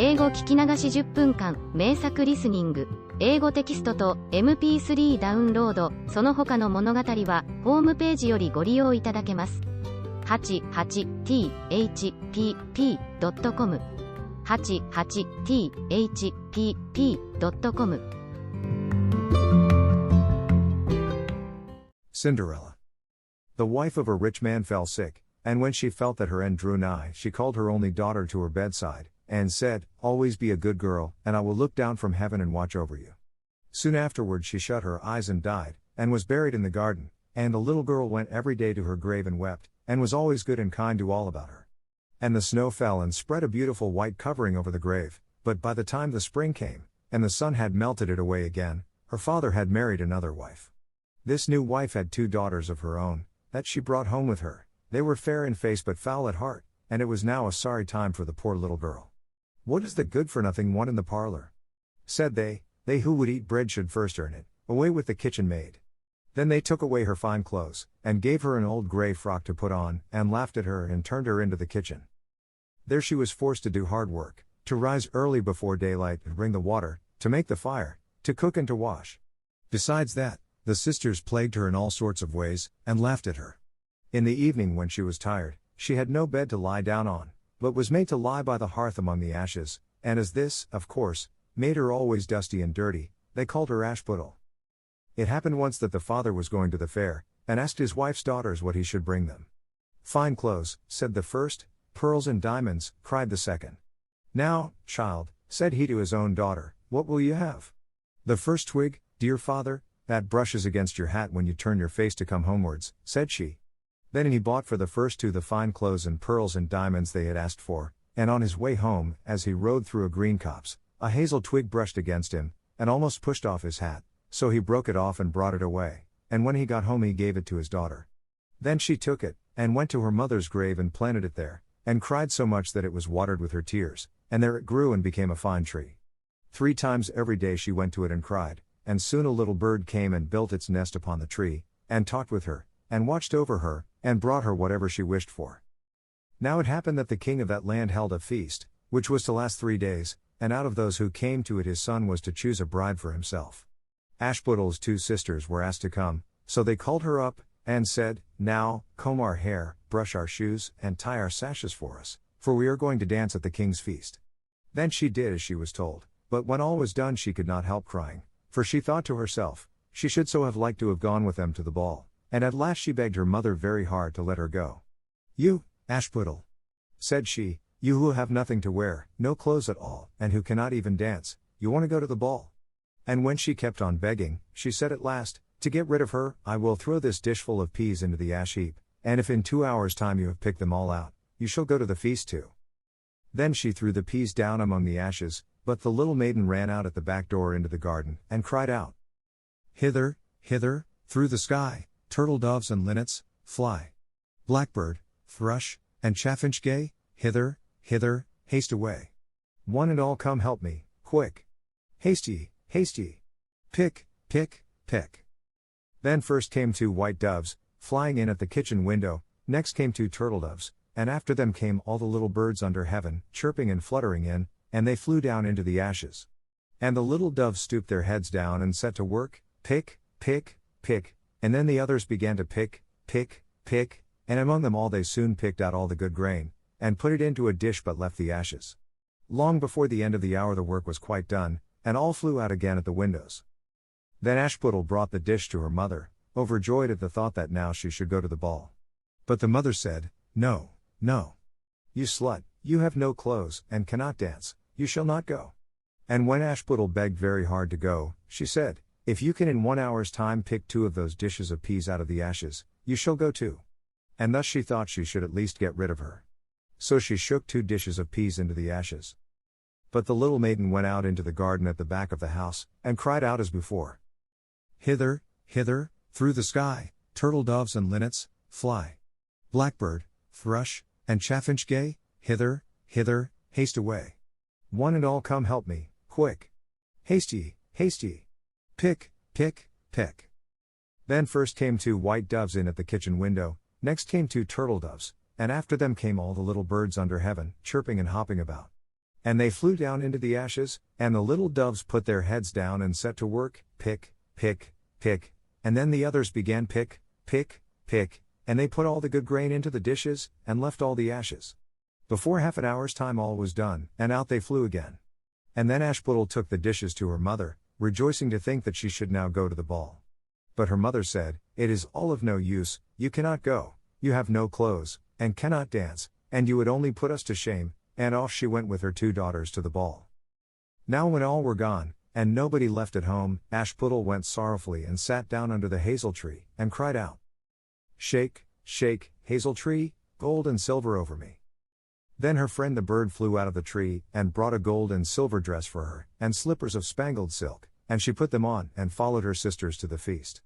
英語聞き流し10分間、名作リスニング、英語テキストと MP3 ダウンロード、その他の物語は、ホームページよりご利用いただけます。88thpp.com 88thpp.com Cinderella. The wife of a rich man fell sick, and when she felt that her end drew nigh, she called her only daughter to her bedside, and said, "Always be a good girl, and I will look down from heaven and watch over you." Soon afterward she shut her eyes and died, and was buried in the garden, and the little girl went every day to her grave and wept, and was always good and kind to all about her. And the snow fell and spread a beautiful white covering over the grave, but by the time the spring came, and the sun had melted it away again, her father had married another wife. This new wife had 2 daughters of her own, that she brought home with her. They were fair in face but foul at heart, and it was now a sorry time for the poor little girl. "What is the good-for-nothing one in the parlor?" said they. "They who would eat bread should first earn it. Away with the kitchen maid." Then they took away her fine clothes, and gave her an old grey frock to put on, and laughed at her and turned her into the kitchen. There she was forced to do hard work, to rise early before daylight and bring the water, to make the fire, to cook and to wash. Besides that, the sisters plagued her in all sorts of ways, and laughed at her. In the evening when she was tired, she had no bed to lie down on, but was made to lie by the hearth among the ashes, and as this, of course, made her always dusty and dirty, they called her Ashputtel. It happened once that the father was going to the fair, and asked his wife's daughters what he should bring them. "Fine clothes," said the first. "Pearls and diamonds," cried the second. "Now, child," said he to his own daughter, "what will you have?" "The first twig, dear father, that brushes against your hat when you turn your face to come homewards," said she. Then he bought for the first 2 the fine clothes and pearls and diamonds they had asked for, and on his way home, as he rode through a green copse, a hazel twig brushed against him, and almost pushed off his hat, so he broke it off and brought it away, and when he got home he gave it to his daughter. Then she took it, and went to her mother's grave and planted it there, and cried so much that it was watered with her tears, and there it grew and became a fine tree. 3 times every day she went to it and cried, and soon a little bird came and built its nest upon the tree, and talked with her, and watched over her, and brought her whatever she wished for. Now it happened that the king of that land held a feast, which was to last 3 days, and out of those who came to it his son was to choose a bride for himself. Ashputtel's 2 sisters were asked to come, so they called her up, and said, "Now, comb our hair, brush our shoes, and tie our sashes for us, for we are going to dance at the king's feast." Then she did as she was told, but when all was done she could not help crying, for she thought to herself, she should so have liked to have gone with them to the ball, and at last she begged her mother very hard to let her go. "You, Ashputtel," said she, "you who have nothing to wear, no clothes at all, and who cannot even dance, you want to go to the ball?" And when she kept on begging, she said at last, "To get rid of her, I will throw this dishful of peas into the ash heap, and if in 2 hours' time you have picked them all out, you shall go to the feast too." Then she threw the peas down among the ashes, but the little maiden ran out at the back door into the garden, and cried out, "Hither, hither, through the sky, turtle doves and linnets, fly. Blackbird, thrush, and chaffinch gay, hither, hither, haste away. One and all come help me, quick. Haste ye, haste ye. Pick, pick, pick." Then first came 2 white doves, flying in at the kitchen window, next came 2 turtle doves, and after them came all the little birds under heaven, chirping and fluttering in, and they flew down into the ashes. And the little doves stooped their heads down and set to work, pick, pick, pick, and then the others began to pick, pick, pick, and among them all they soon picked out all the good grain, and put it into a dish but left the ashes. Long before the end of the hour the work was quite done, and all flew out again at the windows. Then Ashputtel brought the dish to her mother, overjoyed at the thought that now she should go to the ball. But the mother said, "No, no. You slut, you have no clothes, and cannot dance, you shall not go." And when Ashputtel begged very hard to go, she said, "If you can in 1 hour's time pick 2 of those dishes of peas out of the ashes, you shall go too." And thus she thought she should at least get rid of her. So she shook 2 dishes of peas into the ashes. But the little maiden went out into the garden at the back of the house, and cried out as before, "Hither, hither, through the sky, turtle doves and linnets, fly. Blackbird, thrush, and chaffinch gay, hither, hither, haste away. One and all come help me, quick. Haste ye, haste ye. Pick, pick, pick." Then first came 2 white doves in at the kitchen window, next came 2 turtle doves, and after them came all the little birds under heaven, chirping and hopping about. And they flew down into the ashes, and the little doves put their heads down and set to work, pick, pick, pick, and then the others began pick, pick, pick, and they put all the good grain into the dishes, and left all the ashes. Before half an hour's time all was done, and out they flew again. And then Ashputtel took the dishes to her mother, rejoicing to think that she should now go to the ball. But her mother said, "It is all of no use, you cannot go, you have no clothes, and cannot dance, and you would only put us to shame," and off she went with her 2 daughters to the ball. Now when all were gone, and nobody left at home, Ashputtel went sorrowfully and sat down under the hazel tree, and cried out, "Shake, shake, hazel tree, gold and silver over me." Then her friend the bird flew out of the tree, and brought a gold and silver dress for her, and slippers of spangled silk, and she put them on, and followed her sisters to the feast.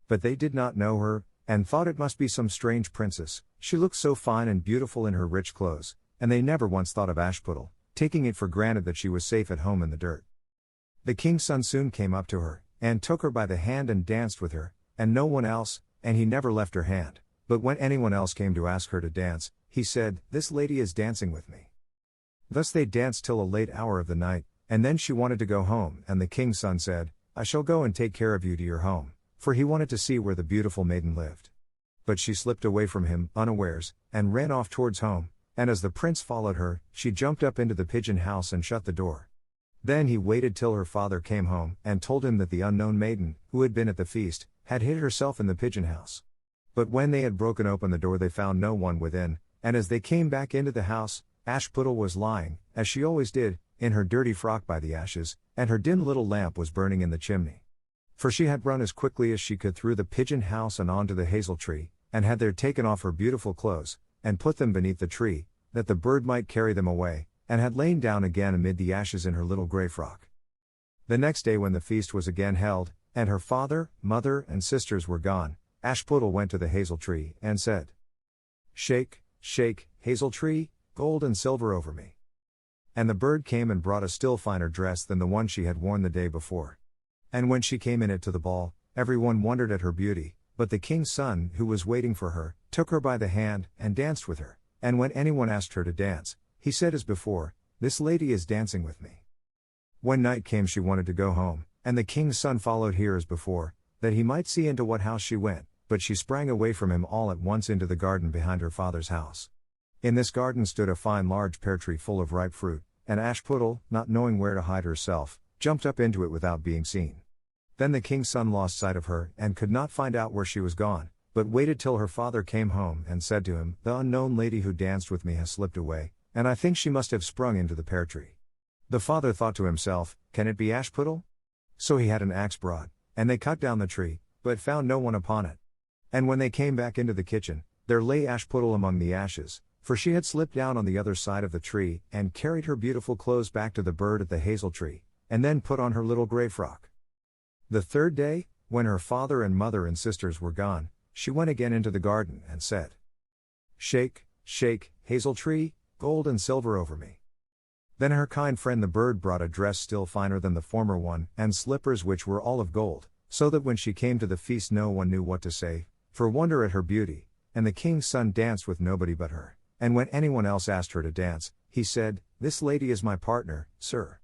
But they did not know her, and thought it must be some strange princess, she looked so fine and beautiful in her rich clothes, and they never once thought of Ashputtel, taking it for granted that she was safe at home in the dirt. The king's son soon came up to her, and took her by the hand and danced with her, and no one else, and he never left her hand, but when anyone else came to ask her to dance, he said, "This lady is dancing with me." Thus they danced till a late hour of the night, and then she wanted to go home, and the king's son said, "I shall go and take care of you to your home," for he wanted to see where the beautiful maiden lived. But she slipped away from him, unawares, and ran off towards home, and as the prince followed her, she jumped up into the pigeon house and shut the door. Then he waited till her father came home, and told him that the unknown maiden, who had been at the feast, had hid herself in the pigeon house. But when they had broken open the door they found no one within, and as they came back into the house, Ashputtel was lying, as she always did, in her dirty frock by the ashes, and her dim little lamp was burning in the chimney. For she had run as quickly as she could through the pigeon house and on to the hazel tree, and had there taken off her beautiful clothes, and put them beneath the tree, that the bird might carry them away, and had lain down again amid the ashes in her little grey frock. The next day when the feast was again held, and her father, mother, and sisters were gone, Ashputtel went to the hazel tree, and said, "Shake, shake, hazel tree, gold and silver over me." And the bird came and brought a still finer dress than the one she had worn the day before. And when she came in it to the ball, everyone wondered at her beauty, but the king's son, who was waiting for her, took her by the hand, and danced with her, and when anyone asked her to dance, he said as before, "This lady is dancing with me." When night came she wanted to go home, and the king's son followed her as before, that he might see into what house she went, but she sprang away from him all at once into the garden behind her father's house. In this garden stood a fine large pear tree full of ripe fruit, and Ashputtel, not knowing where to hide herself, jumped up into it without being seen. Then the king's son lost sight of her, and could not find out where she was gone, but waited till her father came home, and said to him, "The unknown lady who danced with me has slipped away, and I think she must have sprung into the pear tree." The father thought to himself, "Can it be Ashputtel?" So he had an axe brought, and they cut down the tree, but found no one upon it. And when they came back into the kitchen, there lay Ashputtel among the ashes, for she had slipped down on the other side of the tree, and carried her beautiful clothes back to the bird at the hazel tree, and then put on her little grey frock. The third day, when her father and mother and sisters were gone, she went again into the garden, and said, "Shake, shake, hazel tree, gold and silver over me." Then her kind friend the bird brought a dress still finer than the former one, and slippers which were all of gold, so that when she came to the feast no one knew what to say, for wonder at her beauty, and the king's son danced with nobody but her, and when anyone else asked her to dance, he said, "This lady is my partner, sir."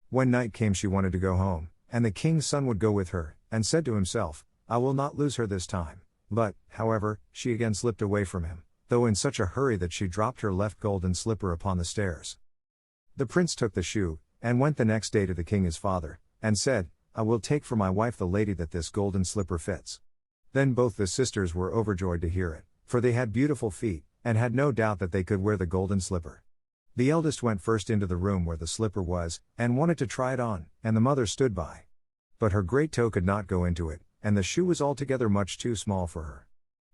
When night came she wanted to go home, and the king's son would go with her, and said to himself, "I will not lose her this time," but, however, she again slipped away from him, though in such a hurry that she dropped her left golden slipper upon the stairs. The prince took the shoe, and went the next day to the king his father, and said, "I will take for my wife the lady that this golden slipper fits." Then both the sisters were overjoyed to hear it, for they had beautiful feet, and had no doubt that they could wear the golden slipper. The eldest went first into the room where the slipper was, and wanted to try it on, and the mother stood by. But her great toe could not go into it, and the shoe was altogether much too small for her.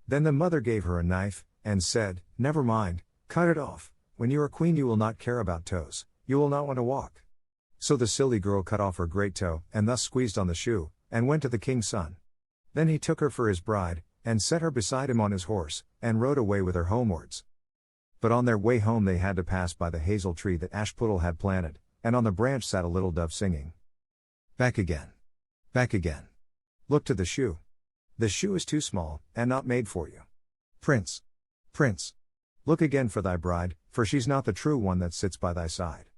Then the mother gave her a knife, and said, "Never mind, cut it off, when you are queen you will not care about toes, you will not want to walk." So the silly girl cut off her great toe, and thus squeezed on the shoe, and went to the king's son. Then he took her for his bride, and set her beside him on his horse, and rode away with her homewards. But on their way home they had to pass by the hazel tree that Ashputtel had planted, and on the branch sat a little dove singing, "Back again. Back again. Look to the shoe. The shoe is too small, and not made for you. Prince. Prince. Look again for thy bride, for she's not the true one that sits by thy side."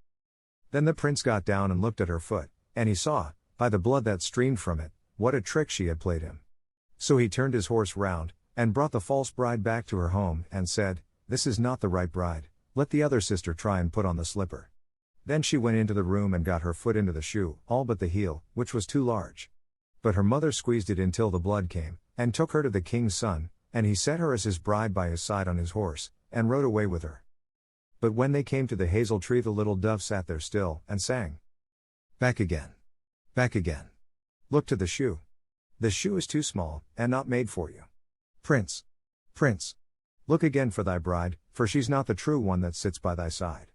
Then the prince got down and looked at her foot, and he saw, by the blood that streamed from it, what a trick she had played him. So he turned his horse round, and brought the false bride back to her home, and said, "This is not the right bride, let the other sister try and put on the slipper." Then she went into the room and got her foot into the shoe, all but the heel, which was too large. But her mother squeezed it in till the blood came, and took her to the king's son, and he set her as his bride by his side on his horse, and rode away with her. But when they came to the hazel tree, the little dove sat there still, and sang, "Back again. Back again. Look to the shoe. The shoe is too small, and not made for you. Prince. Prince. Look again for thy bride, for she's not the true one that sits by thy side."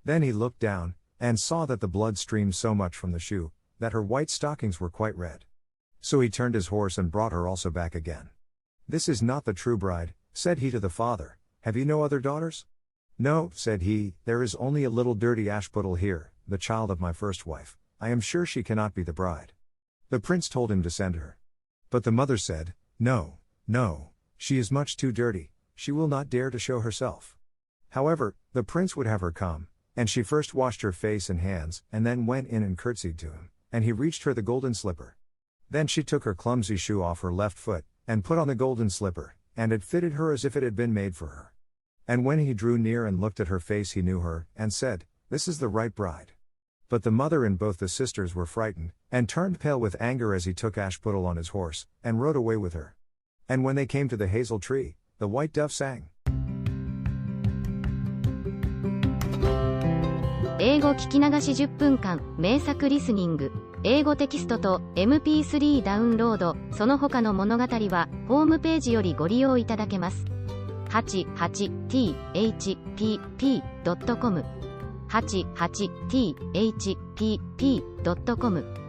Then he looked down, and saw that the blood streamed so much from the shoe, that her white stockings were quite red. So he turned his horse and brought her also back again. "This is not the true bride," said he to the father. "Have you no other daughters?" "No," said he, "there is only a little dirty Ashputtel here, the child of my first wife. I am sure she cannot be the bride." The prince told him to send her. But the mother said, "No, no, she is much too dirty, she will not dare to show herself." However, the prince would have her come, and she first washed her face and hands, and then went in and curtsied to him, and he reached her the golden slipper. Then she took her clumsy shoe off her left foot, and put on the golden slipper, and it fitted her as if it had been made for her. And when he drew near and looked at her face, he knew her, and said, "This is the right bride." But the mother and both the sisters were frightened, and turned pale with anger as he took Ashputtel on his horse, and rode away with her. And when they came to the hazel tree, the white dove sang. 英語聞き流し10分間、名作リスニング。英語テキストと MP3 ダウンロード、その他の物語は、ホームページよりご利用いただけます。88thpp.com 88thpp.com